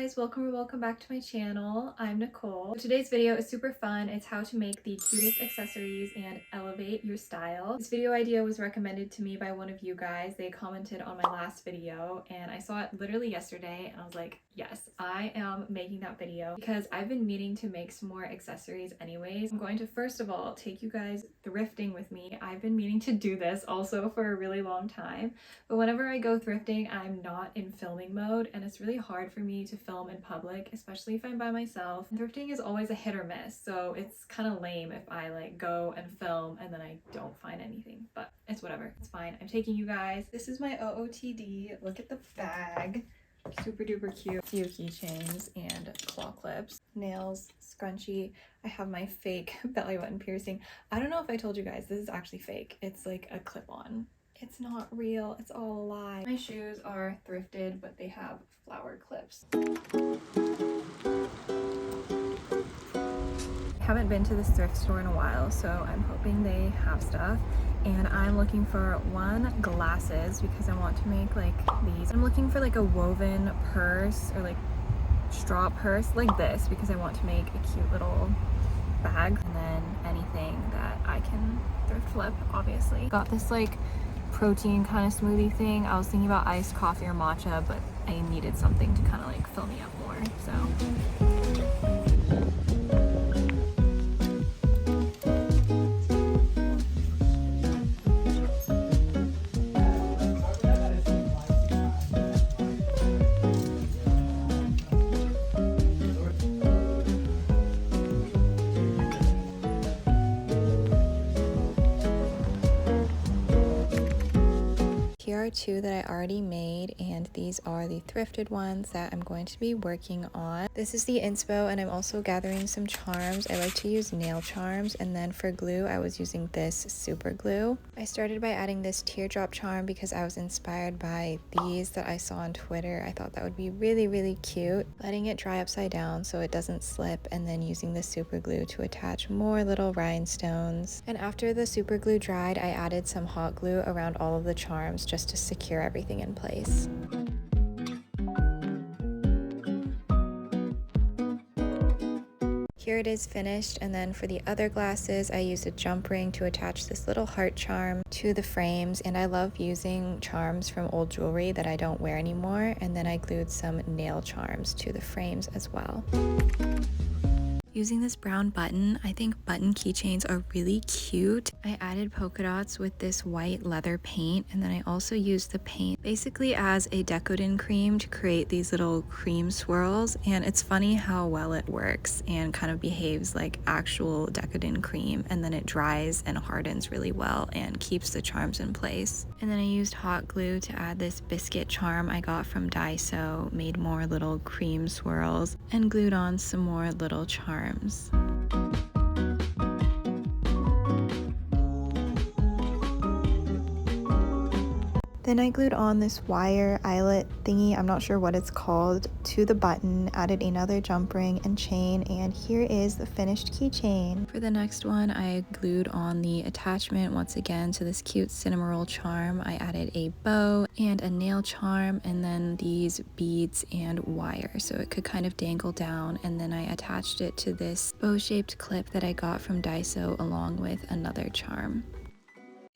guys, welcome or welcome back to my channel. I'm Nicole. Today's video is super fun. It's how to make the cutest accessories and elevate your style. This video idea was recommended to me by one of you guys. They commented on my last video and I saw it literally yesterday and I was like, yes, I am making that video because I've been meaning to make some more accessories anyways. I'm going to first of all take you guys thrifting with me. I've been meaning to do this also for a really long time, but whenever I go thrifting, I'm not in filming mode and it's really hard for me to film in public, especially if I'm by myself. Thrifting is always a hit or miss, so it's kind of lame if I like go and film and then I don't find anything, but it's whatever, it's fine. I'm taking you guys. This is my OOTD. Look at the bag. Super duper cute. A few keychains and claw clips, nails, scrunchie. I have my fake belly button piercing. I don't know if I told you guys, this is actually fake. It's like a clip-on. It's not real, it's all a lie. My shoes are thrifted, but they have flower clips. I haven't been to this thrift store in a while, so I'm hoping they have stuff. And I'm looking for glasses because I want to make like these. I'm looking for like a woven purse or like straw purse like this because I want to make a cute little bag. And then anything that I can thrift flip, obviously. Got this like protein kind of smoothie thing. I was thinking about iced coffee or matcha, but I needed something to kind of like fill me up more, so. Here are two that I already made, and these are the thrifted ones that I'm going to be working on. This is the inspo, and I'm also gathering some charms. I like to use nail charms, and then for glue I was using this super glue. I started by adding this teardrop charm because I was inspired by these that I saw on Twitter. I thought that would be really cute. Letting it dry upside down so it doesn't slip, and then using the super glue to attach more little rhinestones. And after the super glue dried, I added some hot glue around all of the charms just to secure everything in place. Here it is finished, and then for the other glasses I used a jump ring to attach this little heart charm to the frames, and I love using charms from old jewelry that I don't wear anymore, and then I glued some nail charms to the frames as well. Using this brown button, I think button keychains are really cute. I added polka dots with this white leather paint, and then I also used the paint basically as a decadent cream to create these little cream swirls, and it's funny how well it works and kind of behaves like actual decadent cream, and then it dries and hardens really well and keeps the charms in place. And then I used hot glue to add this biscuit charm I got from Daiso, made more little cream swirls, and glued on some more little charms. Then I glued on this wire eyelet thingy, I'm not sure what it's called, to the button, added another jump ring and chain, and here is the finished keychain. For the next one, I glued on the attachment once again to this cute cinnamoroll charm. I added a bow and a nail charm, and then these beads and wire so it could kind of dangle down, and then I attached it to this bow-shaped clip that I got from Daiso along with another charm.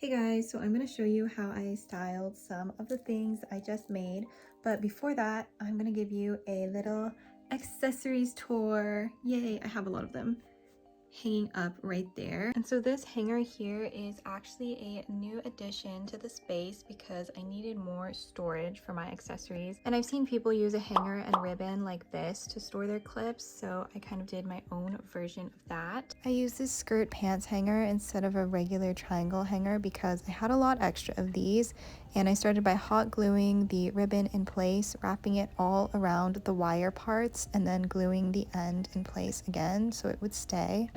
Hey guys, so I'm going to show you how I styled some of the things I just made, but before that I'm going to give you a little accessories tour. Yay, I have a lot of them hanging up right there. And so this hanger here is actually a new addition to the space because I needed more storage for my accessories, and I've seen people use a hanger and ribbon like this to store their clips, so I kind of did my own version of that. I used this skirt pants hanger instead of a regular triangle hanger because I had a lot extra of these, and I started by hot gluing the ribbon in place, wrapping it all around the wire parts, and then gluing the end in place again so it would stay.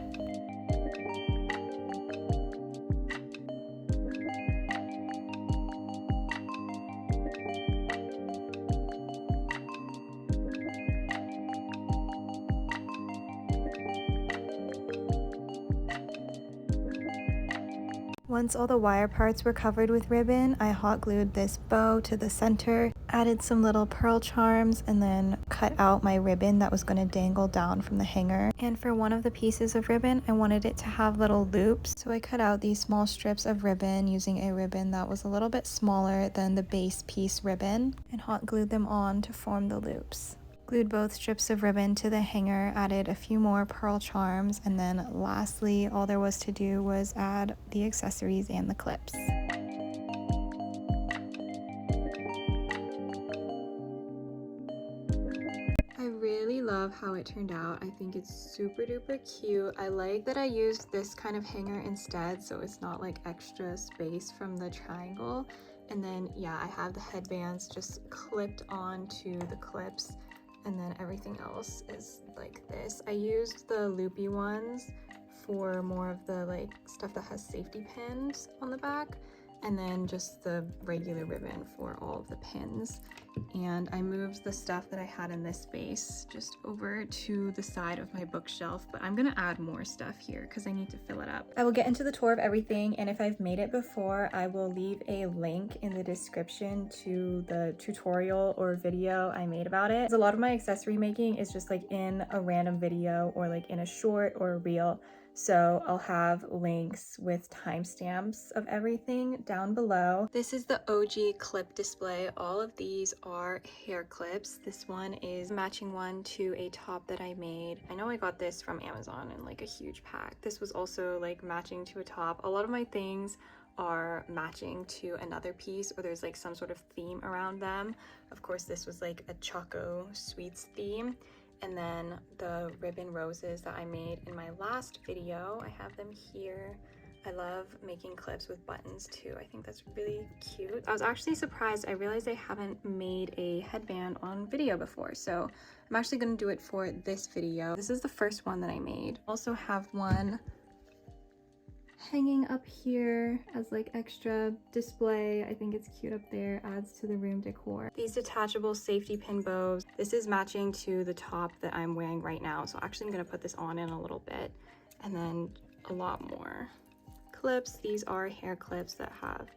Once all the wire parts were covered with ribbon, I hot glued this bow to the center, Added some little pearl charms and then cut out my ribbon that was going to dangle down from the hanger. And for one of the pieces of ribbon, I wanted it to have little loops. So I cut out these small strips of ribbon using a ribbon that was a little bit smaller than the base piece ribbon and hot glued them on to form the loops. Glued both strips of ribbon to the hanger, added a few more pearl charms, and then lastly, all there was to do was add the accessories and the clips. I really love how it turned out. I think it's super duper cute. I like that I used this kind of hanger instead, so it's not like extra space from the triangle. And then yeah, I have the headbands just clipped onto the clips, and then everything else is like this. I used the loopy ones for more of the like stuff that has safety pins on the back, and then just the regular ribbon for all of the pins. And I moved the stuff that I had in this space just over to the side of my bookshelf, but I'm gonna add more stuff here because I need to fill it up. I will get into the tour of everything, and if I've made it before, I will leave a link in the description to the tutorial or video I made about it. A lot of my accessory making is just like in a random video or like in a short or a reel. So I'll have links with timestamps of everything down below. This is the OG clip display. All of these are hair clips. This one is a matching one to a top that I made. I know I got this from Amazon in like a huge pack. This was also like matching to a top. A lot of my things are matching to another piece, or there's like some sort of theme around them. Of course, this was like a Choco Sweets theme. And then the ribbon roses that I made in my last video, I have them here. I love making clips with buttons too. I think that's really cute. I was actually surprised. I realized I haven't made a headband on video before, so I'm actually gonna do it for this video. This is the first one that I made. Also have one hanging up here as like extra display. I think it's cute up there, adds to the room decor. These detachable safety pin bows. This is matching to the top that I'm wearing right now, so actually I'm gonna put this on in a little bit. And then a lot more clips. These are hair clips that have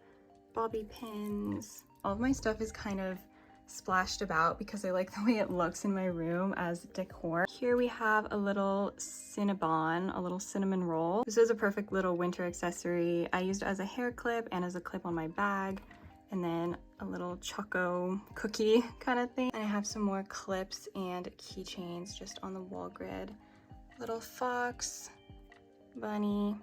bobby pins. All of my stuff is kind of splashed about because I like the way it looks in my room as decor. Here we have a little Cinnabon, a little cinnamon roll. This is a perfect little winter accessory. I used it as a hair clip and as a clip on my bag, and then a little choco cookie kind of thing. And I have some more clips and keychains just on the wall grid. Little fox, bunny.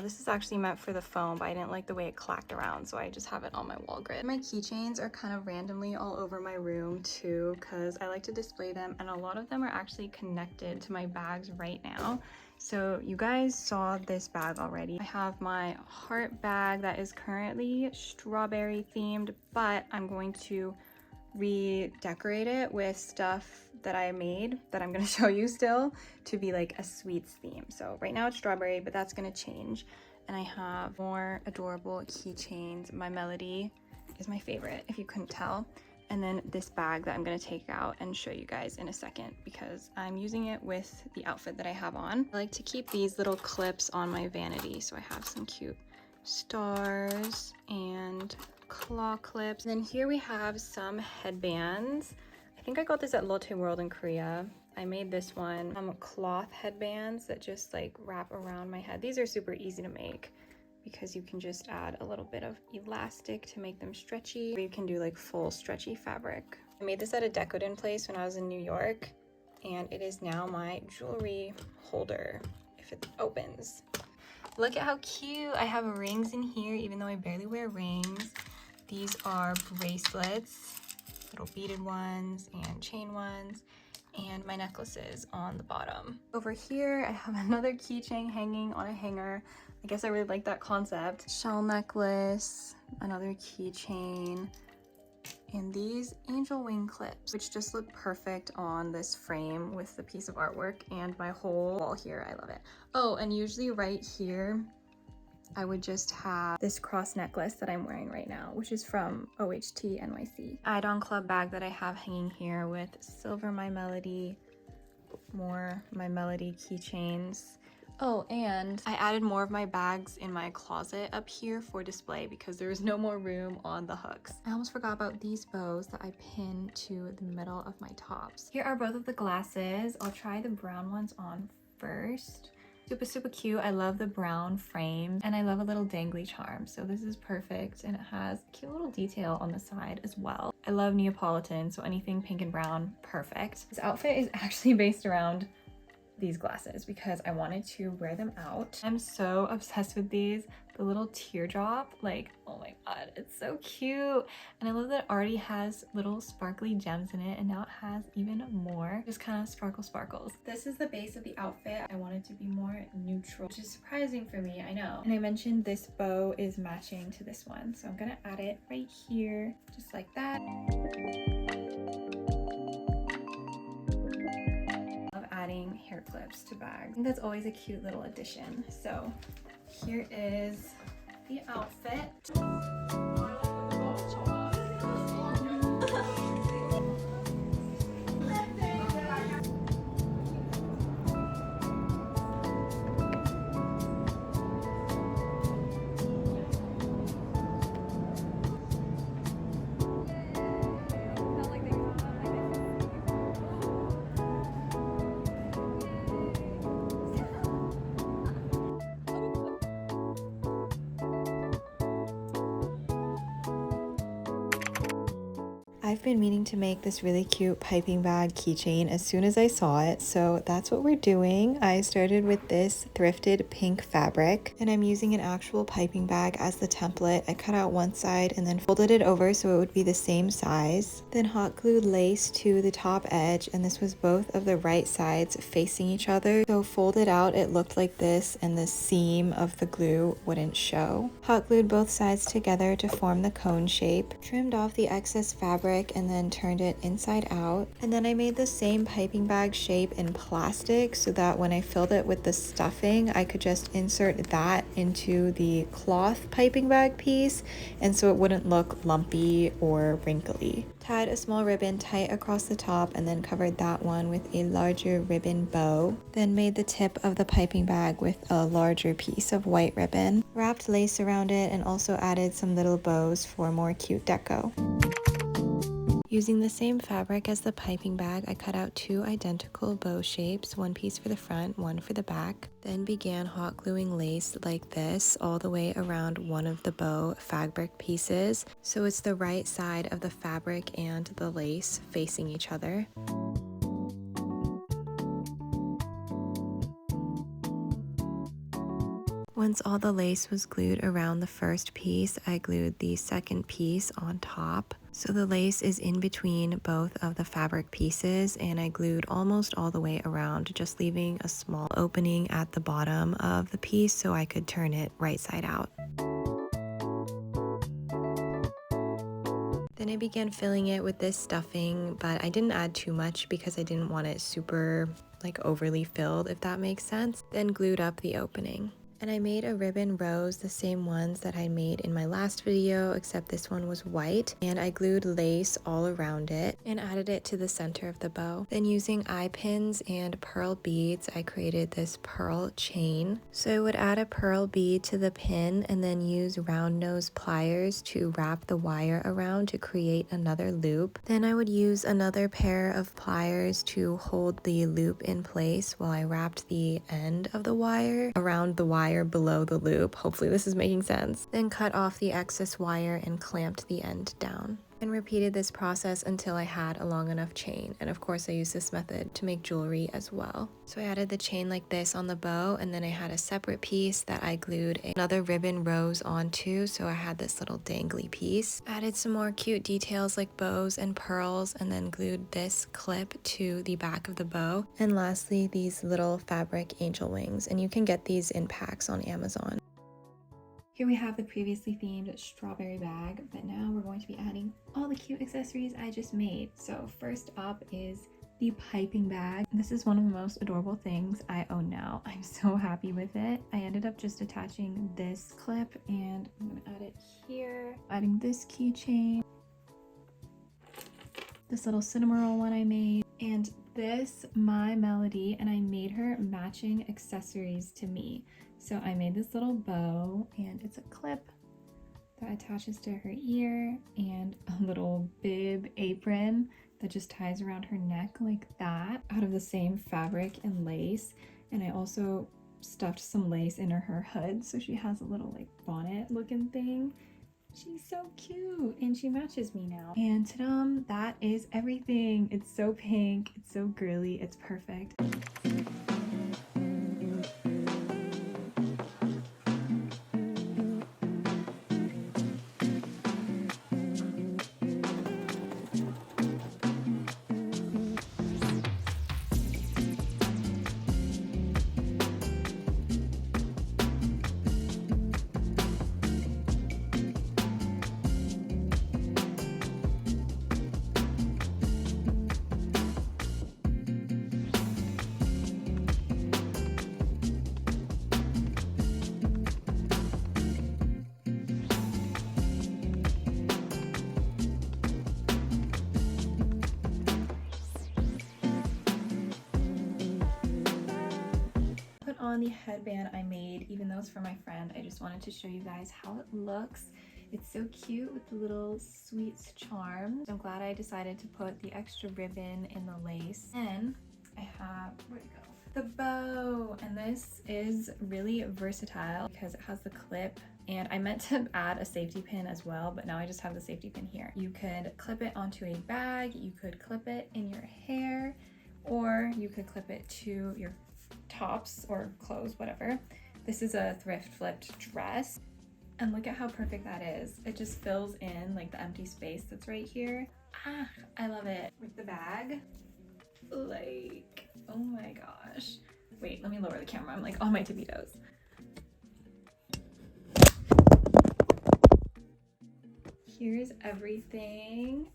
This is actually meant for the phone, but I didn't like the way it clacked around, so I just have it on my wall grid. My keychains are kind of randomly all over my room too, because I like to display them, and a lot of them are actually connected to my bags right now. So you guys saw this bag already. I have my heart bag that is currently strawberry themed, but I'm going to redecorate it with stuff that I made that I'm gonna show you still to be like a sweets theme. So right now it's strawberry, but that's gonna change. And I have more adorable keychains. My Melody is my favorite, if you couldn't tell. And then this bag that I'm gonna take out and show you guys in a second because I'm using it with the outfit that I have on. I like to keep these little clips on my vanity, so I have some cute stars and claw clips. And then here we have some headbands. I think I got this at Lotte World in Korea. I made this one. Cloth headbands that just like wrap around my head. These are super easy to make because you can just add a little bit of elastic to make them stretchy, or you can do like full stretchy fabric. I made this at a Decodin place when I was in New York, and it is now my jewelry holder if it opens. Look at how cute. I have rings in here even though I barely wear rings. These are bracelets, little beaded ones and chain ones, and my necklaces on the bottom. Over here, I have another keychain hanging on a hanger. I guess I really like that concept. Shell necklace, another keychain, and these angel wing clips, which just look perfect on this frame with the piece of artwork and my whole wall here. I love it. Oh, and usually right here, I would just have this cross necklace that I'm wearing right now, which is from OHT NYC. Idon Club bag that I have hanging here with silver My Melody, more My Melody keychains. Oh, and I added more of my bags in my closet up here for display because there is no more room on the hooks. I almost forgot about these bows that I pin to the middle of my tops. Here are both of the glasses. I'll try the brown ones on first. Super cute. I love the brown frame and I love a little dangly charm. So this is perfect and it has a cute little detail on the side as well. I love Neapolitan, so anything pink and brown, perfect. This outfit is actually based around these glasses because I wanted to wear them out. I'm so obsessed with these. The little teardrop, like, oh my god, it's so cute. And I love that it already has little sparkly gems in it and now it has even more just kind of sparkles. This is the base of the outfit. I wanted to be more neutral, which is surprising for me, I know. And I mentioned this bow is matching to this one, so I'm gonna add it right here just like that. Adding hair clips to bags. I think that's always a cute little addition. So here is the outfit. I've been meaning to make this really cute piping bag keychain as soon as I saw it, so that's what we're doing. I started with this thrifted pink fabric and I'm using an actual piping bag as the template. I cut out one side and then folded it over so it would be the same size. Then hot glued lace to the top edge, and this was both of the right sides facing each other. So folded out it looked like this and the seam of the glue wouldn't show. Hot glued both sides together to form the cone shape. Trimmed off the excess fabric and then turned it inside out. And then I made the same piping bag shape in plastic so that when I filled it with the stuffing, I could just insert that into the cloth piping bag piece, and so it wouldn't look lumpy or wrinkly. Tied a small ribbon tight across the top and then covered that one with a larger ribbon bow. Then made the tip of the piping bag with a larger piece of white ribbon. Wrapped lace around it and also added some little bows for more cute deco. Using the same fabric as the piping bag, I cut out two identical bow shapes, one piece for the front, one for the back. Then began hot gluing lace like this all the way around one of the bow fabric pieces, so it's the right side of the fabric and the lace facing each other. Once all the lace was glued around the first piece, I glued the second piece on top. So the lace is in between both of the fabric pieces, and I glued almost all the way around, just leaving a small opening at the bottom of the piece so I could turn it right side out. Then I began filling it with this stuffing, but I didn't add too much because I didn't want it super overly filled, if that makes sense. Then glued up the opening. And I made a ribbon rose, the same ones that I made in my last video, except this one was white. And I glued lace all around it and added it to the center of the bow. Then using eye pins and pearl beads, I created this pearl chain. So I would add a pearl bead to the pin and then use round nose pliers to wrap the wire around to create another loop. Then I would use another pair of pliers to hold the loop in place while I wrapped the end of the wire around the wire below the loop. Hopefully this is making sense. Then cut off the excess wire and clamped the end down. And repeated this process until I had a long enough chain. And of course I used this method to make jewelry as well. So I added the chain like this on the bow, and then I had a separate piece that I glued another ribbon rose onto, so I had this little dangly piece. Added some more cute details like bows and pearls, and then glued this clip to the back of the bow. And lastly, these little fabric angel wings, and you can get these in packs on Amazon. Here we have the previously themed strawberry bag, but now we're going to be adding all the cute accessories I just made. So first up is the piping bag. This is one of the most adorable things I own now. I'm so happy with it. I ended up just attaching this clip and I'm gonna add it here. Adding this keychain. this little cinnamon one I made, and this My Melody, and I made her matching accessories to me. So I made this little bow, and it's a clip that attaches to her ear, and a little bib apron that just ties around her neck like that, out of the same fabric and lace. And I also stuffed some lace into her hood, so she has a little like bonnet looking thing. She's so cute, and she matches me now. And ta-da, that is everything. It's so pink, it's so girly, it's perfect. On the headband I made, even though it's for my friend, I just wanted to show you guys how it looks. It's so cute with the little sweets charms. I'm glad I decided to put the extra ribbon in the lace. And I have, where'd it go? The bow, and this is really versatile because it has the clip, and I meant to add a safety pin as well, but now I just have the safety pin here. You could clip it onto a bag, you could clip it in your hair, or you could clip it to your tops or clothes, whatever. This is a thrift flipped dress, and look at how perfect that is. It just fills in like the empty space that's right here. I love it. With the bag, like, oh my gosh. Wait, let me lower the camera. I'm like on my tippy toes. Here's everything.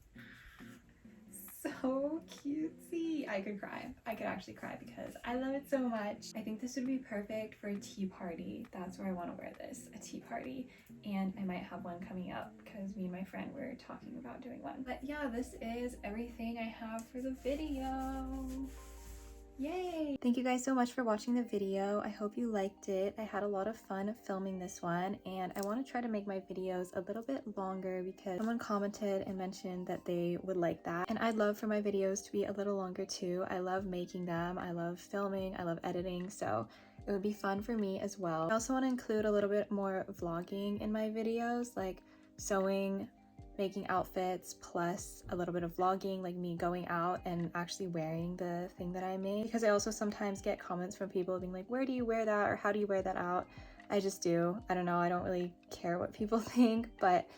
So cutesy. I could cry. I could actually cry because I love it so much. I think this would be perfect for a tea party. That's where I want to wear this, a tea party. And I might have one coming up because me and my friend were talking about doing one. But yeah, this is everything I have for the video. Yay! Thank you guys so much for watching the video. I hope you liked it. I had a lot of fun filming this one, and I want to try to make my videos a little bit longer because someone commented and mentioned that they would like that. And I'd love for my videos to be a little longer too. I love making them, I love filming, I love editing, so it would be fun for me as well. I also want to include a little bit more vlogging in my videos, like sewing, making outfits, plus a little bit of vlogging, like me going out and actually wearing the thing that I made, because I also sometimes get comments from people being like, where do you wear that, or how do you wear that out? I just do. I don't know, I don't really care what people think, but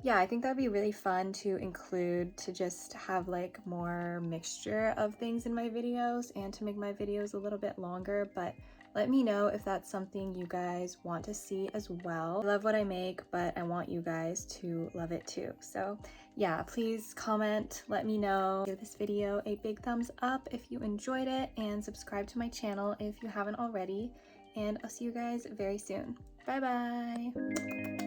yeah, I think that'd be really fun to include, to just have like more mixture of things in my videos and to make my videos a little bit longer. But let me know if that's something you guys want to see as well. I love what I make, but I want you guys to love it too. So yeah, please comment, let me know. Give this video a big thumbs up if you enjoyed it, and subscribe to my channel if you haven't already. And I'll see you guys very soon. Bye bye!